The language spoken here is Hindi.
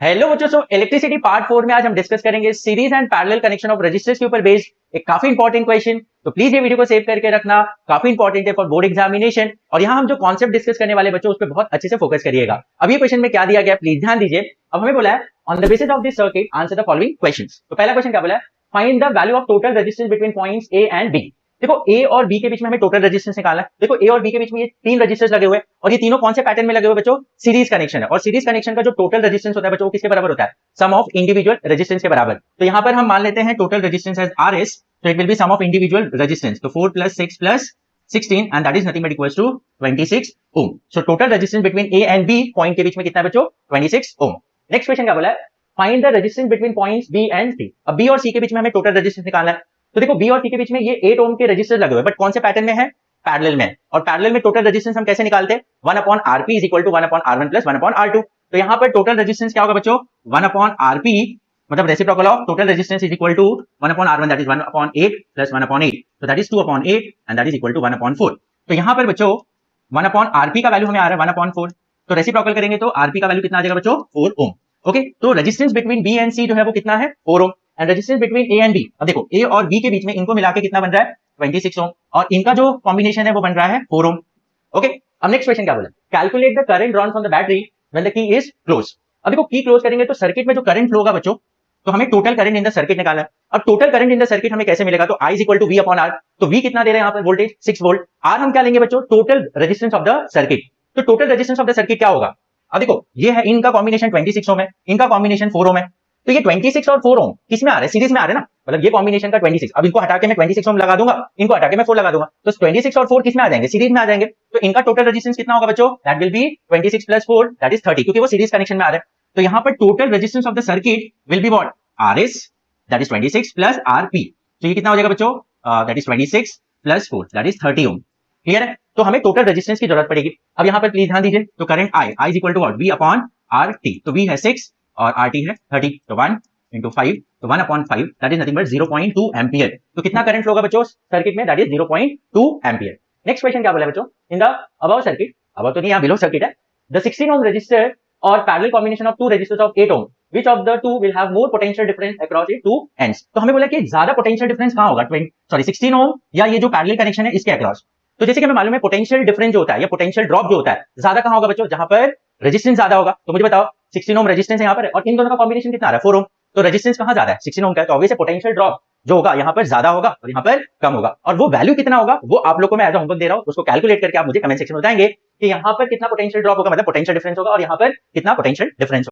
हेलो बच्चों, इलेक्ट्रिसिटी पार्ट 4 में आज हम डिस्कस करेंगे series and parallel connection of resistors के ऊपर बेस्ड एक काफी इंपॉर्टेंट क्वेश्चन। तो प्लीज ये वीडियो को सेव करके रखना, काफी इंपॉर्टेंट है फॉर बोर्ड एग्जामिनेशन। और यहाँ हम जो कॉन्सेप्ट डिस्कस करने वाले बच्चों उस पर बहुत अच्छे से फोकस करिएगा। अब ये क्वेश्चन में क्या दिया गया प्लीज ध्यान दीजिए। अब हमें बोला है on the basis of this circuit answer the following questions. तो पहला क्वेश्चन क्या बोला है, find the value of total resistance between points A and B. देखो ए और बी के बीच में हमें टोटल रेजिस्टेंस निकालना है। देखो ए और बी के बीच में ये तीन रेजिस्टर्स लगे हुए हैं और ये तीनों कौन से पैटर्न में लगे हुए बच्चों, सीरीज कनेक्शन है। और सीरीज कनेक्शन का जो टोटल रेजिस्टेंस होता है बच्चों वो किसके बराबर होता है, सम ऑफ इंडिविजुअल रेजिस्टेंस के बराबर। तो यहां पर हम मान लेते हैं टोटल रेजिस्टेंस एज RS, तो it will be sum of individual resistance. तो 4 + 6 + 16 and that is nothing but equals to 26 ohm. So total resistance between A and B point के बीच में कितना है बच्चों, 26 ओम। नेक्स्ट क्वेश्चन क्या बोला है, find the resistance between points B and C. अब बी और सी के बीच में हमें टोटल रेजिस्टेंस निकालना है। तो देखो बी और सी के बीच में ये 8 ओम के रेजिस्टर लगे हुए, बट कौन से पैटर्न में है, पैरेलल में। और पैरेलल में टोटल रेजिस्टेंस हम कैसे निकालते हैं, 1/Rp = 1/R1 + 1/R2। तो यहां पर टोटल रेजिस्टेंस क्या होगा बच्चों, 1/Rp मतलब reciprocal of total resistance is equal to 1/R1 that is 1/8 + 1/8, तो that is 2/8 and that is equal to 1/4। तो यहां पर बच्चों 1/Rp का वैल्यू हमें आ रहा है 1/4, तो रेसिप्रोकल करेंगे तो Rp का वैल्यू कितना आ जाएगा बच्चों, 4 ओम। ओके, तो resistance between B and C जो है वो कितना है, 4 ohm. And resistance between A and B, अब देखो ए और बी के बीच में इनको मिला के कितना बन रहा है, 26 ओम। और इनका जो कॉम्बिनेशन है वो बन रहा है 4 ओम। ओके, अब नेक्स्ट क्वेश्चन क्या बोला, calculate the current drawn from the battery when the key is close. अब देखो की क्लोज करेंगे तो सर्किट में जो करंट फ्लो होगा बच्चों, तो हमें total current in the circuit निकालना है। अब total current in the circuit हमें कैसे मिलेगा, तो I = V/R। तो V कितना दे रहे हैं यहाँ पर वोल्टेज, 6 वोल्ट। R हम क्या लेंगे बच्चों, total resistance of the circuit. तो total resistance of the circuit क्या होगा, अब देखो ये है इनका कॉम्बिनेशन 26 ओम है, इनका कॉम्बिनेशन 4 ओम है। तो ये 26 और 4 ओम किस में आ रहे हैं, सीरीज में आ रहे हैं ना, मतलब ये कॉम्बिनेशन का 26। अब इनको हटा के मैं 26 ओम लगा दूंगा, इनको हटा के मैं 4 लगा दूंगा, तो 26 और 4 किस में आ जाएंगे, सीरीज में आ जाएंगे। तो इनका टोटल रेजिस्टेंस कितना होगा बच्चों, that will be 26 + 4 that is 30, क्योंकि वो सीरीज कनेक्शन में आ रहे हैं। तो यहां पर total resistance of the circuit will be what, RS that is 26 + Rp। तो ये कितना हो जाएगा बच्चों, that is 26 + 4 that is 30 ohm. Clear है, तो हमें टोटल रेजिस्टेंस की जरूरत पड़ेगी। अब यहां पर प्लीज ध्यान दीजिए, तो करंट I = व्हाट, V/RT। तो V है 6 और RT है 30, तो 1 × 5, तो 1/5 that is nothing but 0.2 ampere. तो कितना करंट फ्लो होगा बच्चों सर्किट में, that is 0.2 ampere. Next question क्या बोला बच्चों, in the above circuit, above तो नहीं, यहाँ बिलो सर्किट है, द 16 ओम रजिस्टर और parallel combination of 2 resistors of 8 ohm, which of the two will have more potential difference across its two ends। तो हमें बोला कि ज्यादा पोटेंशियल डिफरेंस कहां होगा, 16 ओम या ये जो पैरेलल कनेक्शन है इसके अक्रॉस। तो जैसे कि हमें मालूम है पोटेंशियल डिफरेंस जो होता है या पोटेंशियल ड्रॉप जो होता है ज्यादा कहां होगा बच्चों, जहां पर रेजिस्टेंस ज्यादा होगा। तो मुझे बताओ 16 ओम रेजिस्टेंस है यहाँ पर और इन दोनों का कॉम्बिनेशन कितना आ रहा है, 4 ओम। तो रेजिस्टेंस कहां ज्यादा है, 16 ओम का है, तो ऑब्वियसली पोटेंशियल ड्रॉप जो होगा यहाँ पर ज्यादा होगा और यहाँ पर कम होगा। और वो वैल्यू कितना होगा वो आप लोग को मैं एज अ होमवर्क दे रहा हूं, उसको कैलकुलेट करके आप मुझे कमेंट सेक्शन में बताएंगे कि यहाँ पर कितना पोटेंशियल ड्रॉप होगा, मतलब पोटेंशियल डिफरेंस होगा, और यहाँ पर कितना पोटेंशियल डिफरेंस होगा।